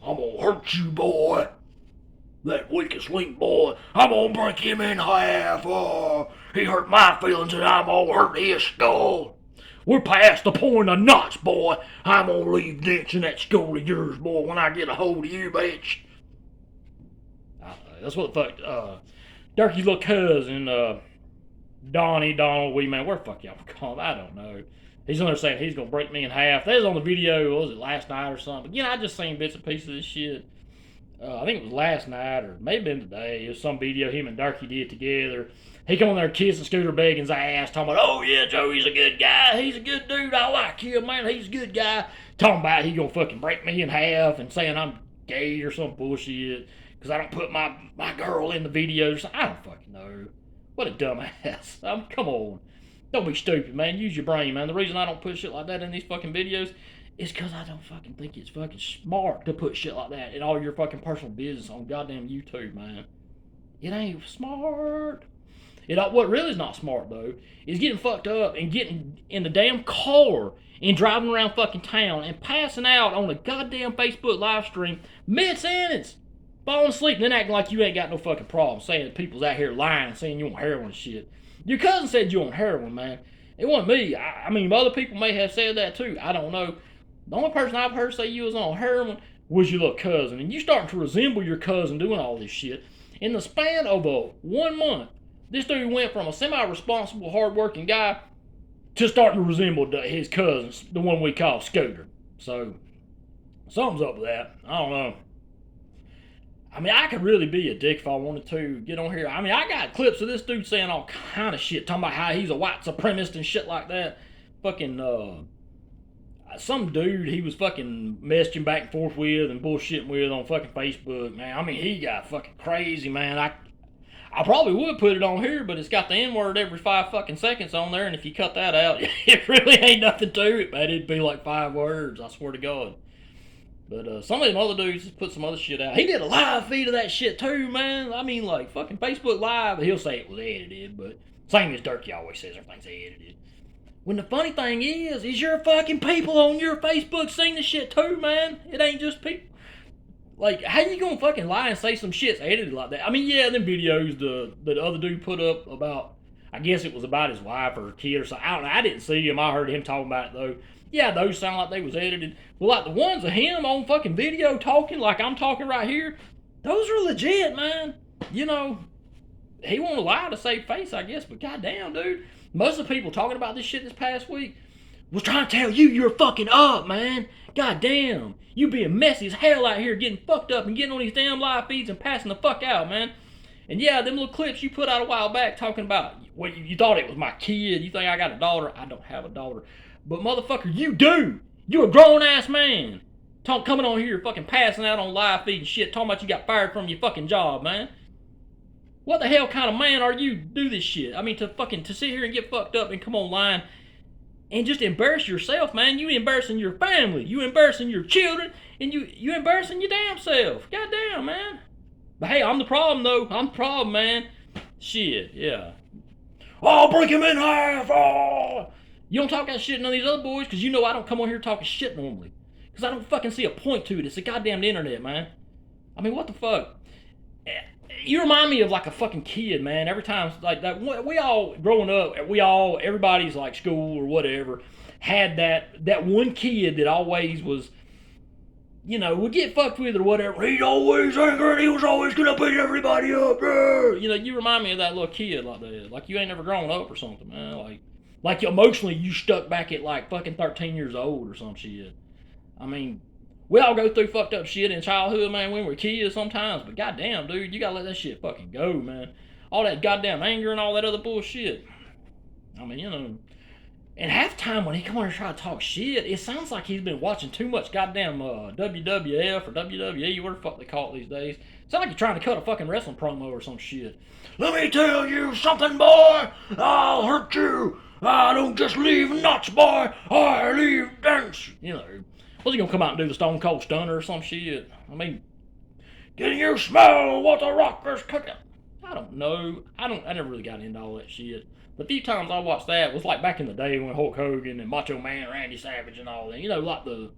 I'm gonna hurt you, boy. That weakest link, boy. I'm gonna break him in half. Oh, he hurt my feelings and I'm gonna hurt his skull. We're past the point of knots, boy. I'm gonna leave dents in that skull of yours, boy, when I get a hold of you, bitch. That's what the fuck, Durkey's little cousin, Donald Wee, man, where the fuck y'all call him? I don't know. He's on there saying he's gonna break me in half. That was on the video, what was it, last night or something? You know, I just seen bits and pieces of this shit. I think it was last night or maybe been today. It was some video him and Durkey did together. He come on there kissing Scooter Beggins' ass, talking about, oh yeah, Joey's a good guy. He's a good dude. I like him, man. He's a good guy. Talking about he gonna fucking break me in half and saying I'm gay or some bullshit because I don't put my girl in the videos. I don't fucking know. What a dumbass. Come on. Don't be stupid, man. Use your brain, man. The reason I don't put shit like that in these fucking videos is because I don't fucking think it's fucking smart to put shit like that in all your fucking personal business on goddamn YouTube, man. It ain't smart. What really is not smart, though, is getting fucked up and getting in the damn car and driving around fucking town and passing out on a goddamn Facebook live stream mid-sentence, falling asleep and then acting like you ain't got no fucking problem, saying that people's out here lying and saying you on heroin and shit. Your cousin said you on heroin, man. It wasn't me. I mean, other people may have said that too. I don't know. The only person I've heard say you was on heroin was your little cousin. And you starting to resemble your cousin doing all this shit. In the span of 1 month, this dude went from a semi-responsible, hard-working guy to starting to resemble his cousins, the one we call Scooter. So, something's up with that. I don't know. I mean, I could really be a dick if I wanted to get on here. I mean, I got clips of this dude saying all kind of shit, talking about how he's a white supremacist and shit like that. Fucking, some dude he was fucking messaging back and forth with and bullshitting with on fucking Facebook, man. I mean, he got fucking crazy, man. I probably would put it on here, but it's got the N-word every 5 fucking seconds on there, and if you cut that out, it really ain't nothing to it, man. It'd be like 5 words, I swear to God. But some of them other dudes just put some other shit out. He did a live feed of that shit too, man. I mean, like, fucking Facebook Live. He'll say it was edited, but same as Durkey always says everything's edited. When the funny thing is your fucking people on your Facebook seen the shit too, man. It ain't just people. Like, how you gonna fucking lie and say some shit's edited like that? I mean, yeah, them videos the other dude put up about, I guess it was about his wife or kid or something. I don't know. I didn't see him. I heard him talking about it, though. Yeah, those sound like they was edited. But, like, the ones of him on fucking video talking like I'm talking right here, those are legit, man. You know, he won't lie to save face, I guess, but goddamn, dude. Most of the people talking about this shit this past week was trying to tell you you're fucking up, man. Goddamn. You being messy as hell out here getting fucked up and getting on these damn live feeds and passing the fuck out, man. And yeah, them little clips you put out a while back talking about, well, you thought it was my kid. You think I got a daughter. I don't have a daughter. But motherfucker, you do. You're a grown-ass man. Coming on here fucking passing out on live feed and shit, talking about you got fired from your fucking job, man. What the hell kind of man are you to do this shit? I mean, to sit here and get fucked up and come online and just embarrass yourself, man. You embarrassing your family. You embarrassing your children. And you embarrassing your damn self. Goddamn, man. But hey, I'm the problem, though. I'm the problem, man. Shit, yeah. I'll break him in half. Oh. You don't talk that shit to none of these other boys because you know I don't come on here talking shit normally. Because I don't fucking see a point to it. It's the goddamn internet, man. I mean, what the fuck? You remind me of like a fucking kid, man. Every time, like that, we all growing up, everybody's like school or whatever, had that one kid that always was, you know, would get fucked with or whatever. He's always angry and he was always gonna beat everybody up. You know, you remind me of that little kid like that. Like you ain't never grown up or something, man. Like emotionally you stuck back at like fucking 13 years old or some shit. I mean, we all go through fucked up shit in childhood, man, when we're kids sometimes, but goddamn, dude, you gotta let that shit fucking go, man. All that goddamn anger and all that other bullshit. I mean, you know, and half the time when he come on and try to talk shit, it sounds like he's been watching too much goddamn WWF or WWE, what the fuck they call it these days. Sounds like you're trying to cut a fucking wrestling promo or some shit. Let me tell you something, boy. I'll hurt you. I don't just leave nuts, boy. I leave dents. You know, was he gonna come out and do the Stone Cold Stunner or some shit? I mean, can you smell what the Rocker's cooking? I don't know. I never really got into all that shit. The few times I watched that was like back in the day when Hulk Hogan and Macho Man, Randy Savage and all that. You know, like the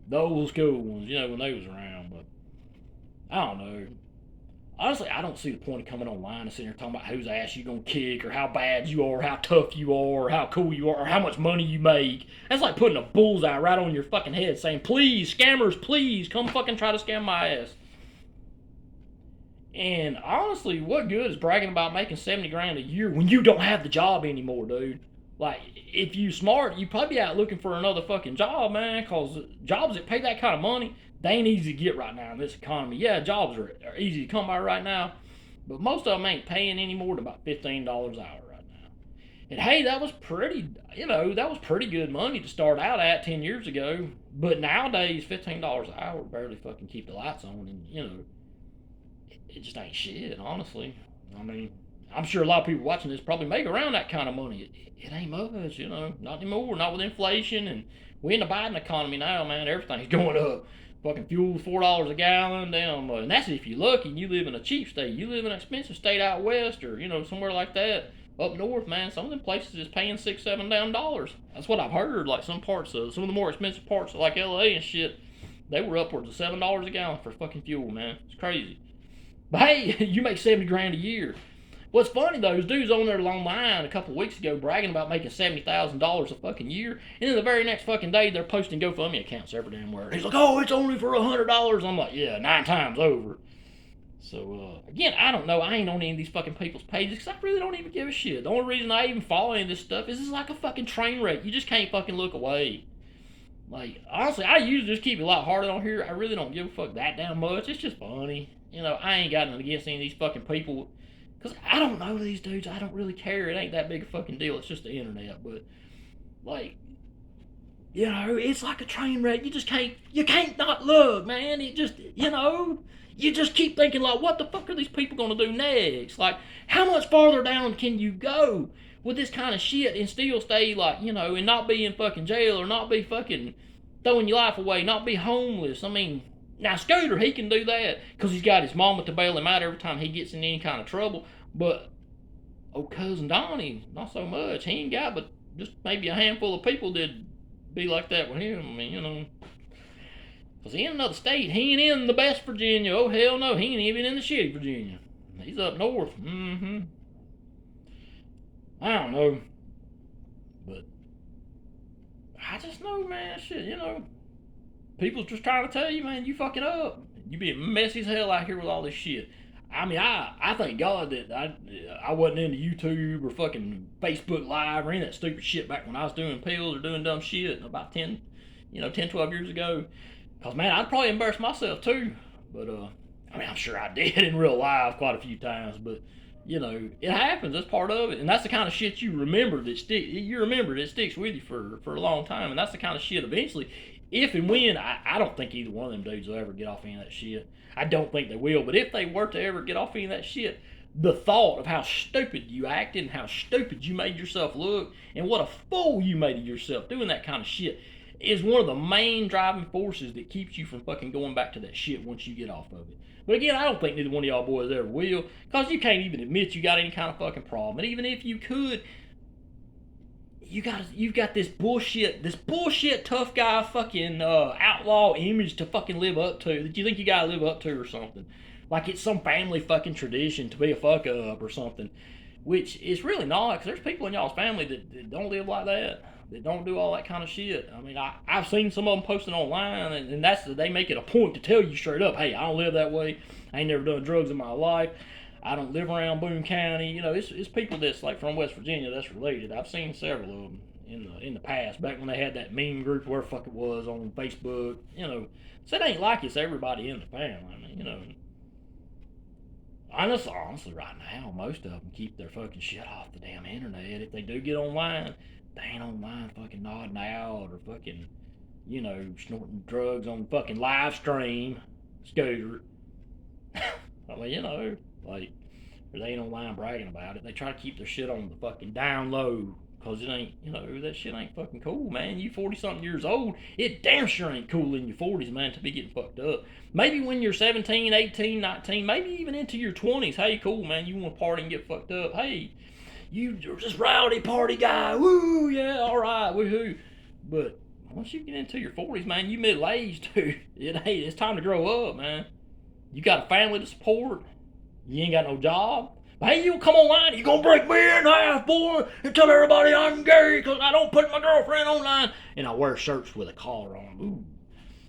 The old school ones, you know, when they was around. But I don't know. Honestly, I don't see the point of coming online and sitting here talking about whose ass you gonna kick, or how bad you are, or how tough you are, or how cool you are, or how much money you make. That's like putting a bullseye right on your fucking head, saying, "Please, scammers, please come fucking try to scam my ass." And honestly, what good is bragging about making 70 grand a year when you don't have the job anymore, dude? Like, if you smart, you probably out looking for another fucking job, man, because jobs that pay that kind of money, they ain't easy to get right now in this economy. Yeah, jobs are easy to come by right now, but most of them ain't paying any more than about $15 an hour right now. And hey, that was pretty, that was pretty good money to start out at 10 years ago. But nowadays, $15 an hour barely fucking keep the lights on, and, it just ain't shit, honestly. I mean, I'm sure a lot of people watching this probably make around that kind of money. It ain't much, not anymore, not with inflation. And we in the Biden economy now, man. Everything's going up. Fucking fuel's $4 a gallon, damn. And that's if you're lucky and you live in a cheap state. You live in an expensive state out west, or somewhere like that. Up north, man, some of them places is paying $6, $7 damn dollars. That's what I've heard. Like some of the more expensive parts of like LA and shit, they were upwards of $7 a gallon for fucking fuel, man. It's crazy. But hey, you make 70 grand a year. What's funny though is dudes on there online a couple of weeks ago bragging about making $70,000 a fucking year, and then the very next fucking day they're posting GoFundMe accounts every damn where. He's like, "Oh, it's only for $100." I'm like, "Yeah, 9 times over." So again, I don't know. I ain't on any of these fucking people's pages because I really don't even give a shit. The only reason I even follow any of this stuff is it's like a fucking train wreck. You just can't fucking look away. Like, honestly, I usually just keep it a lot harder on here. I really don't give a fuck that damn much. It's just funny. I ain't got nothing against any of these fucking people. Because I don't know these dudes. I don't really care. It ain't that big a fucking deal. It's just the internet. But, like, it's like a train wreck. You can't not look, man. It just, you just keep thinking, like, what the fuck are these people going to do next? Like, how much farther down can you go with this kind of shit and still stay, like, and not be in fucking jail, or not be fucking throwing your life away, not be homeless? I mean, now Scooter, he can do that because he's got his mama to bail him out every time he gets in any kind of trouble. But old cousin Donnie, not so much. He ain't got but just maybe a handful of people that be like that with him. I mean, because he in another state. He ain't in the best Virginia. Oh, hell no. He ain't even in the shitty Virginia. He's up north. I don't know. But I just know, man, shit, people's just trying to tell you, man, you fucking up. You being messy as hell out here with all this shit. I mean, I thank God that I wasn't into YouTube or fucking Facebook Live or any of that stupid shit back when I was doing pills or doing dumb shit about 10, 12 years ago. Because, man, I'd probably embarrass myself too. But, I mean, I'm sure I did in real life quite a few times. But, it happens. That's part of it. And that's the kind of shit you remember that sticks with you for a long time. And that's the kind of shit eventually, if and when, I don't think either one of them dudes will ever get off any of that shit. I don't think they will. But if they were to ever get off any of that shit, the thought of how stupid you acted and how stupid you made yourself look and what a fool you made of yourself doing that kind of shit is one of the main driving forces that keeps you from fucking going back to that shit once you get off of it. But again, I don't think neither one of y'all boys ever will, because you can't even admit you got any kind of fucking problem. And even if you could, you've got this bullshit tough guy fucking outlaw image to fucking live up to that you think you gotta live up to or something. Like it's some family fucking tradition to be a fuck up or something, which is really not, because there's people in y'all's family that don't live like that. That don't do all that kind of shit. I mean, I've seen some of them posting online, and they make it a point to tell you straight up, hey, I don't live that way. I ain't never done drugs in my life. I don't live around Boone County. It's people that's like from West Virginia that's related. I've seen several of them in the past, back when they had that meme group, where the fuck it was, on Facebook. So it ain't like it's everybody in the family. I mean, honestly, right now, most of them keep their fucking shit off the damn internet. If they do get online, they ain't online fucking nodding out or fucking, snorting drugs on fucking live stream, Scooter. I mean, like, or they ain't online bragging about it. They try to keep their shit on the fucking down low, because it ain't, that shit ain't fucking cool, man. You 40-something years old, it damn sure ain't cool in your 40s, man, to be getting fucked up. Maybe when you're 17, 18, 19, maybe even into your 20s, hey, cool, man, you want to party and get fucked up, hey, you're just rowdy party guy, woo, yeah, alright, woohoo. But Once you get into your 40s, man, you middle-aged, dude. It's time to grow up, man. You got a family to support. You ain't got no job. But hey, you come online, you gonna break me in half, boy, and tell everybody I'm gay because I don't put my girlfriend online. And I wear shirts with a collar on them. Ooh.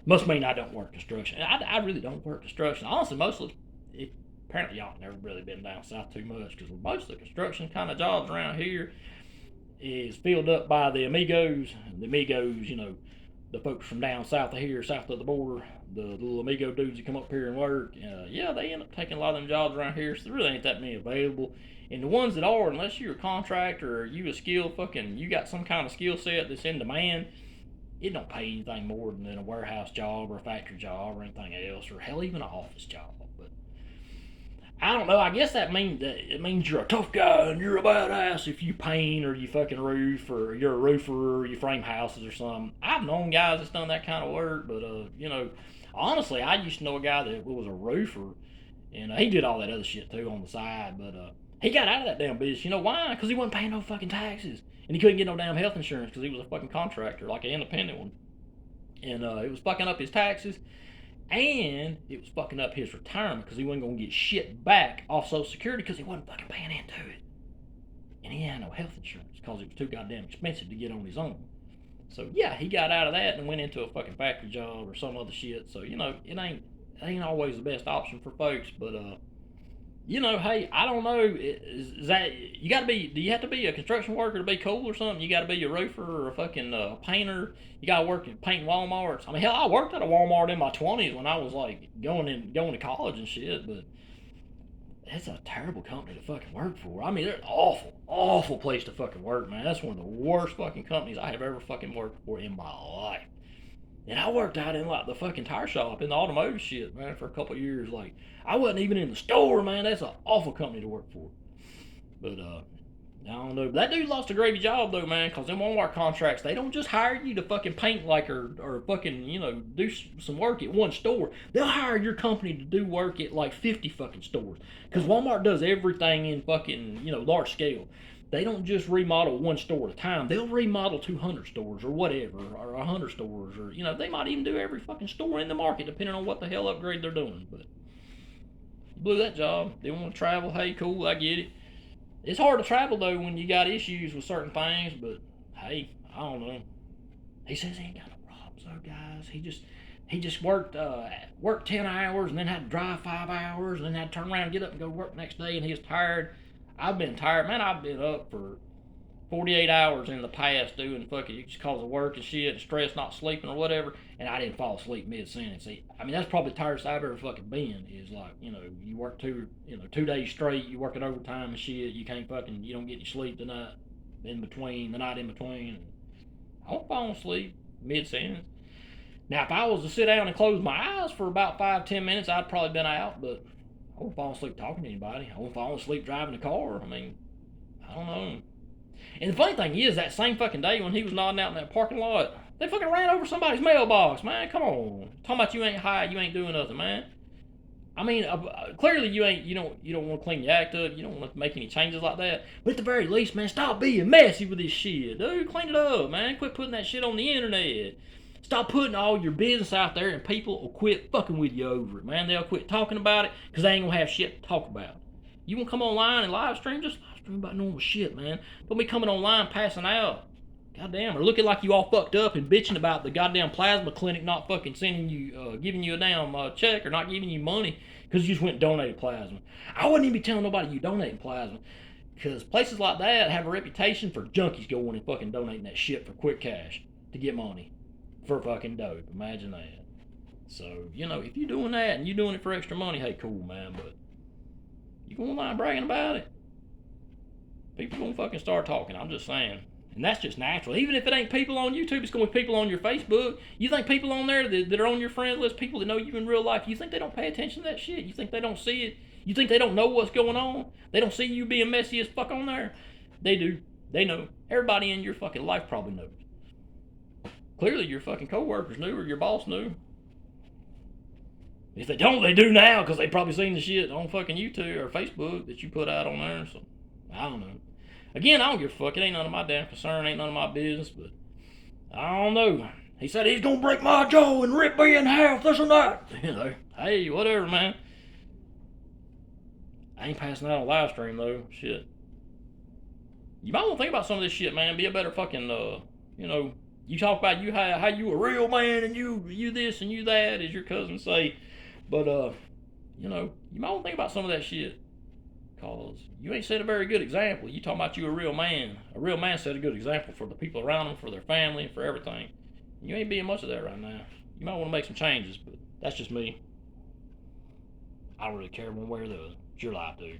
Must mean I don't work construction. I really don't work construction. Honestly, apparently y'all never really been down south too much because most of the construction kind of jobs around here is filled up by the amigos. The amigos, the folks from down south of here, south of the border, the little amigo dudes that come up here and work. Yeah, they end up taking a lot of them jobs around here, so there really ain't that many available. And the ones that are, unless you're a contractor or you a skill you got some kind of skill set that's in demand, it don't pay anything more than a warehouse job or a factory job or anything else, or hell, even an office job. But I don't know. I guess it means you're a tough guy and you're a badass if you paint or you fucking roof or you're a roofer or you frame houses or something. I've known guys that's done that kind of work, but honestly, I used to know a guy that was a roofer, and he did all that other shit too on the side, but he got out of that damn business. You know why? Because he wasn't paying no fucking taxes. And he couldn't get no damn health insurance because he was a fucking contractor, like an independent one. And it was fucking up his taxes, and it was fucking up his retirement because he wasn't going to get shit back off Social Security because he wasn't fucking paying into it. And he had no health insurance because it was too goddamn expensive to get on his own. So yeah, he got out of that and went into a fucking factory job or some other shit. So it ain't always the best option for folks, but hey, I don't know. Is that you got to be? Do you have to be a construction worker to be cool or something? You got to be a roofer or a fucking painter. You got to work in painting Walmarts. I mean, hell, I worked at a Walmart in my 20s when I was like going to college and shit. But it's a terrible company to fucking work for. I mean, they're an awful place to fucking work, man. That's one of the worst fucking companies I have ever fucking worked for in my life. And I worked out in like the fucking tire shop in the automotive shit, man, for a couple of years. Like, I wasn't even in the store, man. That's an awful company to work for. But I don't know. That dude lost a gravy job though, man, because them Walmart contracts, they don't just hire you to fucking paint like or fucking, do some work at one store. They'll hire your company to do work at like 50 fucking stores. Because Walmart does everything in fucking, large scale. They don't just remodel one store at a time. They'll remodel 200 stores or whatever, or 100 stores, or, they might even do every fucking store in the market depending on what the hell upgrade they're doing. But you blew that job. They want to travel. Hey, cool, I get it. It's hard to travel, though, when you got issues with certain things, but, hey, I don't know. He says he ain't got no problems, though, guys. He just worked 10 hours and then had to drive 5 hours and then had to turn around and get up and go to work the next day, and he was tired. I've been tired, man. I've been up for 48 hours in the past doing fucking just cause of work and shit and stress, not sleeping or whatever, and I didn't fall asleep mid-sentence. I mean, that's probably the tiredest I've ever fucking been. Is like, you work 2 days straight, you working overtime and shit, you don't get any sleep the night in between. I won't fall asleep mid-sentence. Now, if I was to sit down and close my eyes for about 5-10 minutes, I'd probably been out, but I won't fall asleep talking to anybody. I won't fall asleep driving a car. I mean, I don't know. And the funny thing is, that same fucking day when he was nodding out in that parking lot, they fucking ran over somebody's mailbox, man. Come on. Talking about you ain't high, you ain't doing nothing, man. I mean, clearly you don't want to clean your act up. You don't want to make any changes like that. But at the very least, man, stop being messy with this shit, dude. Clean it up, man. Quit putting that shit on the internet. Stop putting all your business out there, and people will quit fucking with you over it, man. They'll quit talking about it because they ain't gonna have shit to talk about. You want to come online and live stream? Just live stream about normal shit, man. Don't be coming online passing out. Goddamn, or looking like you all fucked up and bitching about the goddamn plasma clinic not fucking sending you, giving you a damn check or not giving you money because you just went and donated plasma. I wouldn't even be telling nobody you donating plasma because places like that have a reputation for junkies going and fucking donating that shit for quick cash to get money. For fucking dope. Imagine that. So, if you're doing that and you're doing it for extra money, hey, cool, man, but you going online bragging about it, people gonna fucking start talking. I'm just saying. And that's just natural. Even if it ain't people on YouTube, it's gonna be people on your Facebook. You think people on there that are on your friends list, people that know you in real life, you think they don't pay attention to that shit? You think they don't see it? You think they don't know what's going on? They don't see you being messy as fuck on there? They do. They know. Everybody in your fucking life probably knows. Clearly your fucking coworkers knew or your boss knew. If they don't, they do now because they probably seen the shit on fucking YouTube or Facebook that you put out on there. So, I don't know. Again, I don't give a fuck. It ain't none of my damn concern. Ain't none of my business. But, I don't know. He said he's gonna break my jaw and rip me in half, this and that. You know, hey, whatever, man. I ain't passing that on live stream though. Shit. You might want to think about some of this shit, man. Be a better fucking, you know. You talk about you how you a real man and you this and you that, as your cousins say. But you know, you might want to think about some of that shit. Cause you ain't set a very good example. You talking about you a real man. A real man set a good example for the people around him, for their family, for everything. You ain't being much of that right now. You might want to make some changes, but that's just me. I don't really care one way or the other. It's your life, dude.